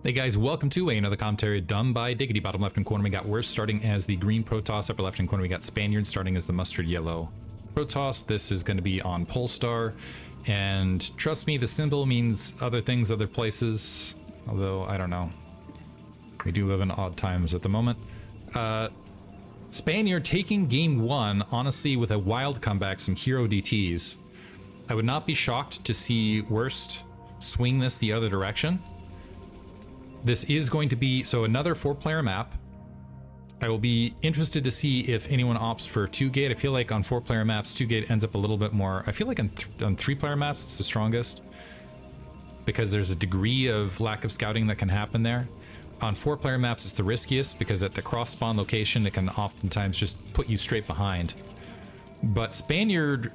Hey guys, welcome to another commentary done by Diggity. Bottom left hand corner we got WorsT starting as the green Protoss. Upper left hand corner we got Spaniard starting as the mustard yellow Protoss. This is going to be on Polestar, and trust me, the symbol means other things other places, although I don't know. We do live in odd times at the moment. Spaniard taking game one, honestly, with a wild comeback, some hero DTs. I would not be shocked to see WorsT swing this the other direction. This is going to be, so another 4-player map. I will be interested to see if anyone opts for 2-gate. I feel like on 4-player maps, 2-gate ends up a little bit more. I feel like on 3-player maps, it's the strongest because there's a degree of lack of scouting that can happen there. On 4-player maps, it's the riskiest because at the cross spawn location, it can oftentimes just put you straight behind. But Spaniard,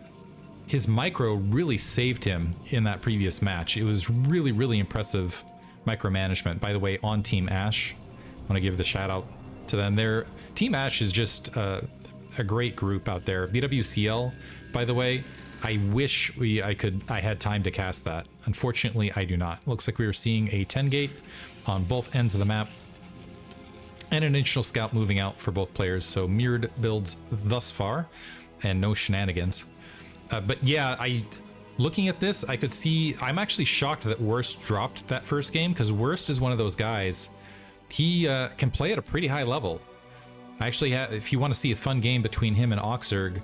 his micro really saved him in that previous match. It was really, really impressive micromanagement. By the way, on Team Ash, I want to give the shout out to them. Their Team Ash is just a great group out there. BWCL, by the way, I wish I had time to cast that. Unfortunately, I do not. Looks like we were seeing a 10-gate on both ends of the map and an initial scout moving out for both players. So mirrored builds thus far and no shenanigans. But yeah, looking at this, I could see, I'm actually shocked that WorsT dropped that first game, because WorsT is one of those guys. He can play at a pretty high level. I actually have, if you want to see a fun game between him and Oxerg,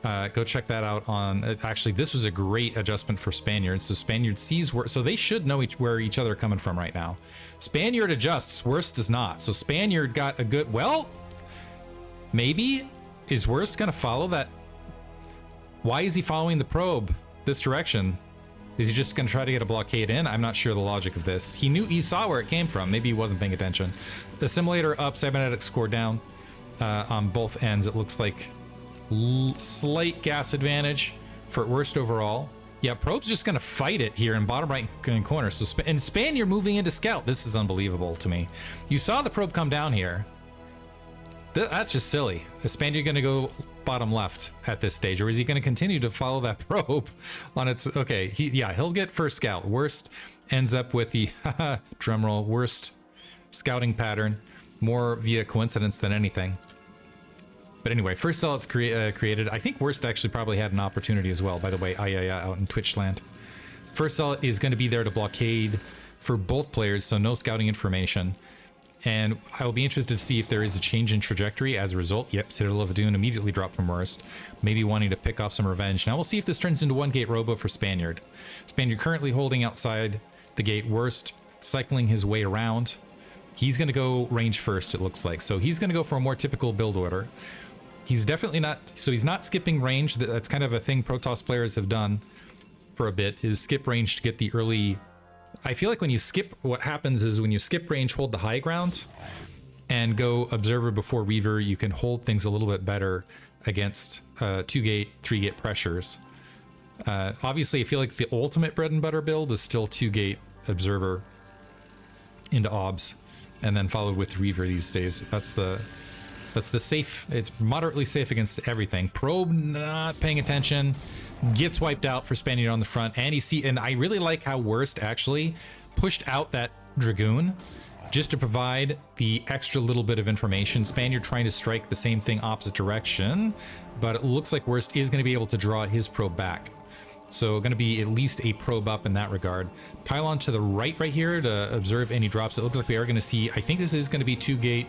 go check that out on, actually this was a great adjustment for Spaniard. So Spaniard sees where, so they should know where each other are coming from right now. Spaniard adjusts, WorsT does not. So Spaniard got a good, well, maybe, is WorsT gonna follow that? Why is he following the probe this direction? Is he just going to try to get a blockade in? I'm not sure the logic of this. He saw where it came from. Maybe he wasn't paying attention. Assimilator up, cybernetic score down on both ends. It looks like slight gas advantage for WorsT overall. Yeah, probe's just going to fight it here in bottom right corner. So and Spaniard moving into scout. This is unbelievable to me. You saw the probe come down here. That's just silly. Is Spaniard going to go bottom left at this stage, or is he going to continue to follow that probe on its, okay, he'll get first scout. WorsT ends up with the drumroll worst scouting pattern, more via coincidence than anything. But anyway, first zealot's created. I think WorsT actually probably had an opportunity as well, by the way, out in Twitch land. First zealot is going to be there to blockade for both players, so no scouting information. And I will be interested to see if there is a change in trajectory as a result. Yep, Citadel of Dune immediately dropped from WorsT, maybe wanting to pick off some revenge. Now we'll see if this turns into 1-gate robo for Spaniard. Spaniard currently holding outside the gate. WorsT cycling his way around. He's going to go range first, it looks like. So he's going to go for a more typical build order. He's definitely not, so he's not skipping range. That's kind of a thing Protoss players have done for a bit, is skip range to get the early. I feel like when you skip, what happens is when you skip range, hold the high ground and go observer before Reaver, you can hold things a little bit better against 2-gate, 3-gate pressures. Obviously, I feel like the ultimate bread and butter build is still 2-gate observer into obs and then followed with Reaver these days. That's the safe, it's moderately safe against everything. Probe not paying attention. Gets wiped out for Spaniard on the front, and I really like how WorsT actually pushed out that Dragoon just to provide the extra little bit of information. Spaniard trying to strike the same thing opposite direction, but it looks like WorsT is going to be able to draw his probe back. So going to be at least a probe up in that regard. Pylon to the right here to observe any drops. It looks like we are going to see, I think this is going to be 2-gate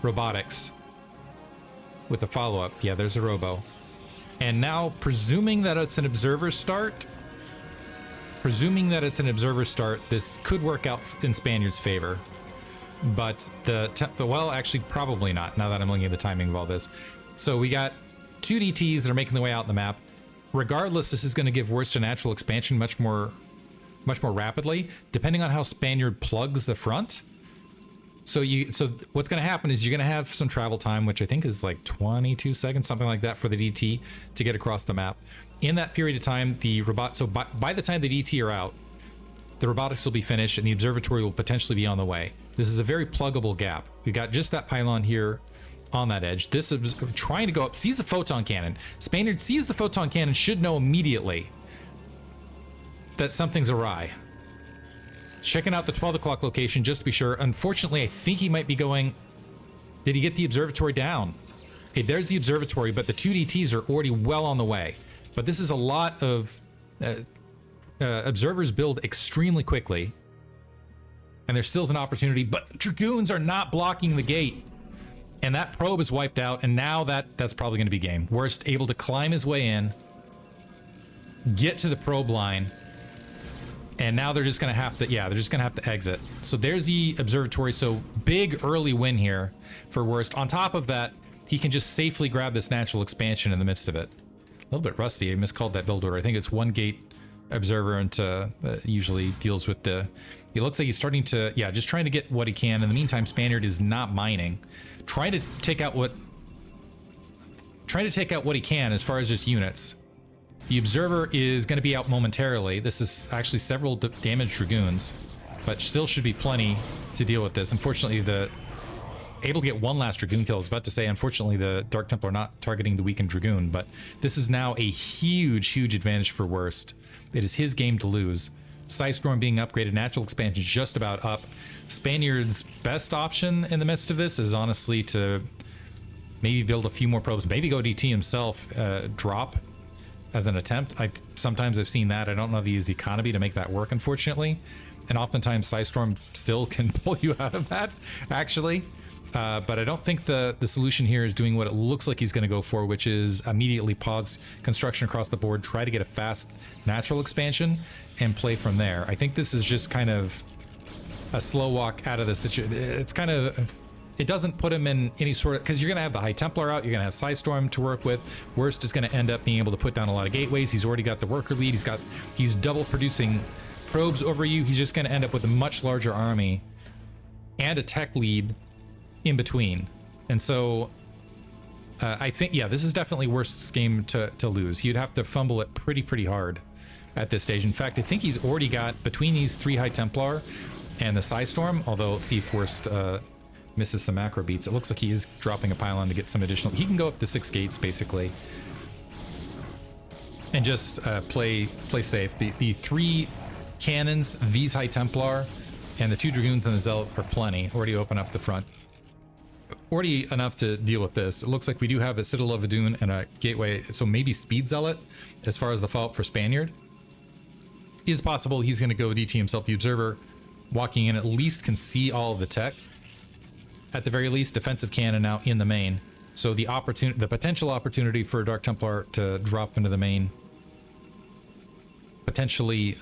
robotics with the follow-up. Yeah, there's a robo. And now, presuming that it's an observer start, this could work out in Spaniard's favor. But well, actually, probably not, now that I'm looking at the timing of all this. So we got 2 DTs that are making their way out in the map. Regardless, this is going to give WorsT a natural expansion much more rapidly, depending on how Spaniard plugs the front. So what's going to happen is you're going to have some travel time, which I think is like 22 seconds, something like that, for the DT to get across the map. In that period of time, by the time the DT are out, the robotics will be finished and the observatory will potentially be on the way. This is a very pluggable gap. We've got just that pylon here on that edge. This is trying to go up, sees the photon cannon. Spaniard sees the photon cannon, should know immediately that something's awry. Checking out the 12 o'clock location just to be sure. Unfortunately, I think he might be going... Did he get the observatory down? Okay, there's the observatory, but the 2 DTs are already well on the way. But this is a lot of... observers build extremely quickly. And there still is an opportunity, but Dragoons are not blocking the gate. And that probe is wiped out, and now that's probably going to be game. WorsT able to climb his way in, get to the probe line, and now they're just going to have to, yeah, they're just going to have to exit. So there's the observatory, so big early win here for WorsT. On top of that, he can just safely grab this natural expansion in the midst of it. A little bit rusty, I miscalled that build order. I think it's 1 gate observer and usually deals with the... It looks like he's starting to, yeah, just trying to get what he can. In the meantime, Spaniard is not mining. Trying to take out what he can as far as just units. The observer is going to be out momentarily. This is actually several damaged Dragoons, but still should be plenty to deal with this. Unfortunately, able to get 1 last Dragoon kill. I was about to say, unfortunately, the Dark Templar not targeting the weakened Dragoon, but this is now a huge advantage for WorsT. It is his game to lose. Psystorm being upgraded, natural expansion just about up. Spaniard's best option in the midst of this is honestly to maybe build a few more probes, maybe go DT himself, drop as an attempt. Sometimes I've seen that. I don't know if he has the economy to make that work, unfortunately. And oftentimes Psystorm still can pull you out of that, actually. But I don't think the solution here is doing what it looks like he's going to go for, which is immediately pause construction across the board, try to get a fast natural expansion, and play from there. I think this is just kind of a slow walk out of the situation. It's kind of... It doesn't put him in any sort of... Because you're going to have the High Templar out, you're going to have Psystorm to work with. WorsT is going to end up being able to put down a lot of gateways. He's already got the worker lead. He's double producing probes over you. He's just going to end up with a much larger army and a tech lead in between. And so I think, yeah, this is definitely WorsT's game to lose. You'd have to fumble it pretty hard at this stage. In fact, I think he's already got, between these 3 High Templar and the Psystorm, although let's see if WorsT misses some macro beats. It looks like he is dropping a pylon to get some additional... He can go up to 6 gates, basically, and just play safe. The 3 cannons, these High Templar, and the 2 Dragoons and the Zealot are plenty. Already open up the front. Already enough to deal with this. It looks like we do have a Citadel of Adun and a gateway, so maybe Speed Zealot as far as the follow-up for Spaniard. Is possible he's going to go DT himself. The observer walking in at least can see all of the tech. At the very least, defensive cannon now in the main. So the potential opportunity for Dark Templar to drop into the main, potentially,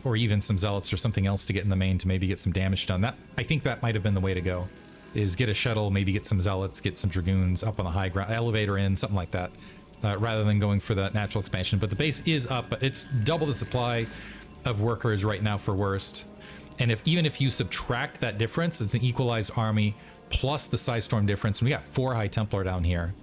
or even some Zealots or something else to get in the main to maybe get some damage done. I think that might have been the way to go. Is get a shuttle, maybe get some Zealots, get some Dragoons up on the high ground, elevator in, something like that, rather than going for the natural expansion. But the base is up, but it's double the supply of workers right now for WorsT. And even if you subtract that difference, it's an equalized army plus the Psystorm difference. And we got 4 High Templar down here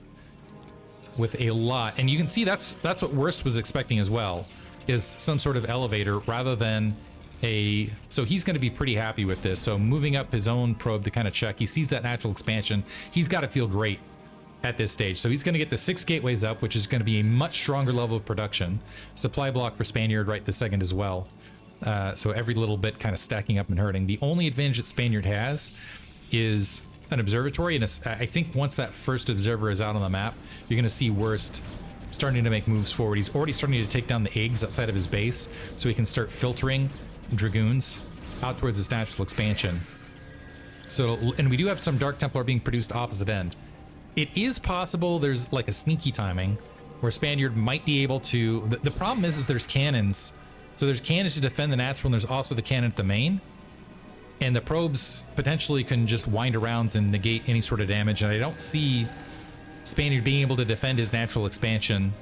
with a lot. And you can see that's what WorsT was expecting as well, is some sort of elevator rather than a... So he's going to be pretty happy with this. So moving up his own probe to kind of check. He sees that natural expansion. He's got to feel great at this stage. So he's going to get the 6 gateways up, which is going to be a much stronger level of production. Supply block for Spaniard right this second as well. So every little bit kind of stacking up and hurting. The only advantage that Spaniard has is an observatory, and I think once that first observer is out on the map, you're going to see WorsT starting to make moves forward. He's already starting to take down the eggs outside of his base, so he can start filtering Dragoons out towards his natural expansion. So, and we do have some Dark Templar being produced opposite end. It is possible there's like a sneaky timing where Spaniard might be able to... The problem is there's cannons. So there's cannons to defend the natural, and there's also the cannon at the main. And the probes potentially can just wind around and negate any sort of damage. And I don't see Spaniard being able to defend his natural expansion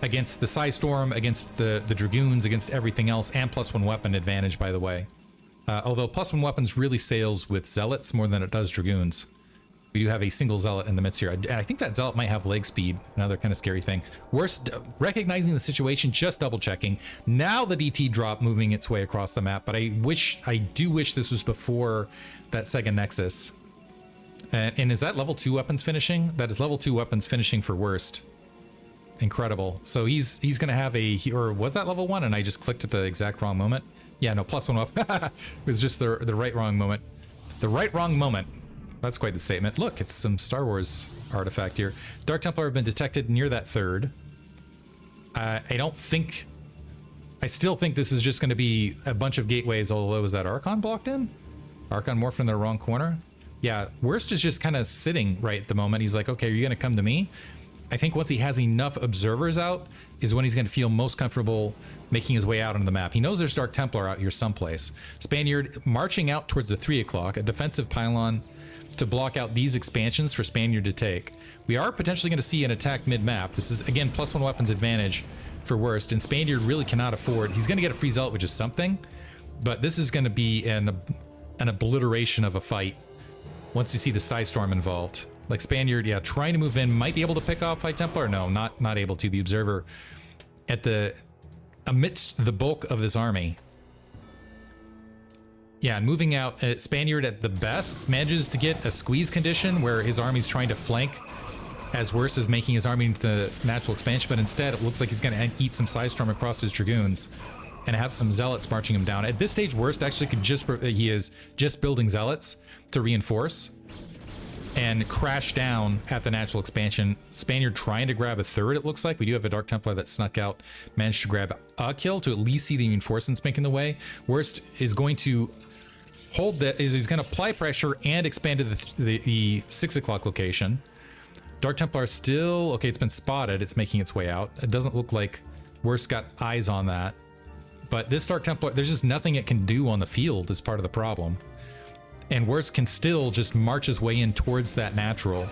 against the Psystorm, against the Dragoons, against everything else, and +1 weapon advantage, by the way. Although +1 weapons really sails with Zealots more than it does Dragoons. We do have a single Zealot in the midst here. I think that Zealot might have leg speed, another kind of scary thing. WorsT recognizing the situation, just double checking. Now the DT drop moving its way across the map, but I do wish this was before that second Nexus. And is that level 2 weapons finishing? That is level 2 weapons finishing for WorsT. Incredible. So he's gonna have or was that level 1 and I just clicked at the exact wrong moment? Yeah, no, +1 up. It was just the right wrong moment. The right wrong moment. That's quite the statement. Look, it's some Star Wars artifact here. Dark Templar have been detected near that third. I still think this is just going to be a bunch of gateways, although was that Archon blocked in? Archon morphed in the wrong corner? Yeah, WorsT is just kind of sitting right at the moment. He's like, okay, are you going to come to me? I think once he has enough observers out is when he's going to feel most comfortable making his way out onto the map. He knows there's Dark Templar out here someplace. Spaniard marching out towards the 3 o'clock, a defensive pylon to block out these expansions for Spaniard to take. We are potentially going to see an attack mid-map. This is, again, +1 weapons advantage for WorsT, and Spaniard really cannot afford. He's going to get a free zealot, which is something, but this is going to be an obliteration of a fight once you see the Storm involved. Like Spaniard, yeah, trying to move in, might be able to pick off High Templar. No, not able to. The observer amidst the bulk of this army. Yeah, and moving out, Spaniard at the best manages to get a squeeze condition where his army's trying to flank as WorsT is making his army into the natural expansion, but instead it looks like he's going to eat some Storm across his Dragoons and have some Zealots marching him down. At this stage, WorsT actually could he is just building Zealots to reinforce and crash down at the natural expansion. Spaniard trying to grab a third, it looks like. We do have a Dark Templar that snuck out, managed to grab a kill to at least see the reinforcements making the way. WorsT is going to hold that, he's going to apply pressure and expand to the 6 o'clock location. Dark Templar still, okay, it's been spotted, it's making its way out. It doesn't look like WorsT got eyes on that. But this Dark Templar, there's just nothing it can do on the field is part of the problem. And WorsT can still just march his way in towards that natural.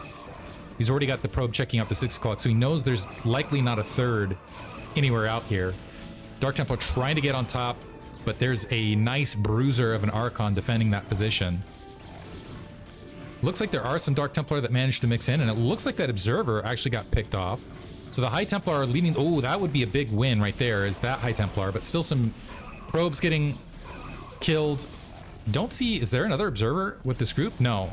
He's already got the probe checking out the 6 o'clock, so he knows there's likely not a third anywhere out here. Dark Templar trying to get on top, but there's a nice bruiser of an Archon defending that position. Looks like there are some Dark Templar that managed to mix in, and it looks like that Observer actually got picked off. So the High Templar are leading. Oh, that would be a big win right there, is that High Templar, but still some probes getting killed. Don't see, is there another Observer with this group? No.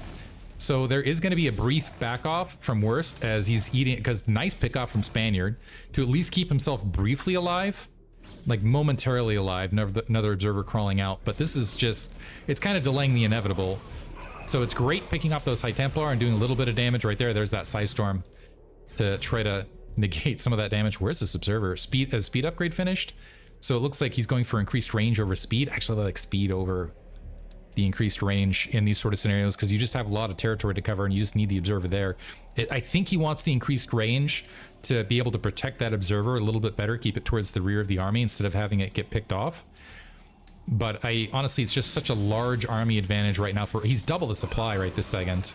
So there is going to be a brief back off from WorsT as he's eating, because nice pick off from Spaniard to at least keep himself briefly alive, like momentarily alive, another Observer crawling out. But this is just, it's kind of delaying the inevitable. So it's great picking up those High Templar and doing a little bit of damage right there. There's that Storm to try to negate some of that damage. Where's this Observer? Has speed upgrade finished? So it looks like he's going for increased range over speed. Actually, I like speed over the increased range in these sort of scenarios because you just have a lot of territory to cover and you just need the Observer there. I think he wants the increased range to be able to protect that Observer a little bit better, keep it towards the rear of the army instead of having it get picked off. But honestly, it's just such a large army advantage right now for, he's double the supply right this second.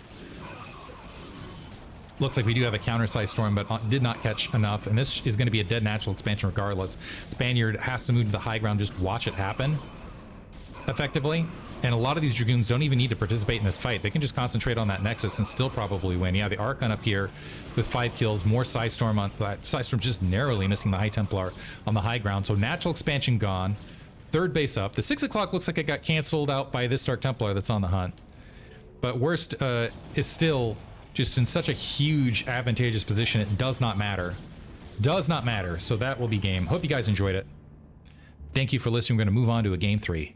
Looks like we do have a counter-size Storm, but did not catch enough. And this is going to be a dead natural expansion regardless. Spaniard has to move to the high ground, just watch it happen effectively. And a lot of these Dragoons don't even need to participate in this fight. They can just concentrate on that Nexus and still probably win. Yeah, the Archon up here with 5 kills, more Storm on that. Storm just narrowly missing the High Templar on the high ground. So natural expansion gone. Third base up. The 6 o'clock looks like it got canceled out by this Dark Templar that's on the hunt. But WorsT is still just in such a huge advantageous position. It does not matter. Does not matter. So that will be game. Hope you guys enjoyed it. Thank you for listening. We're going to move on to a game 3.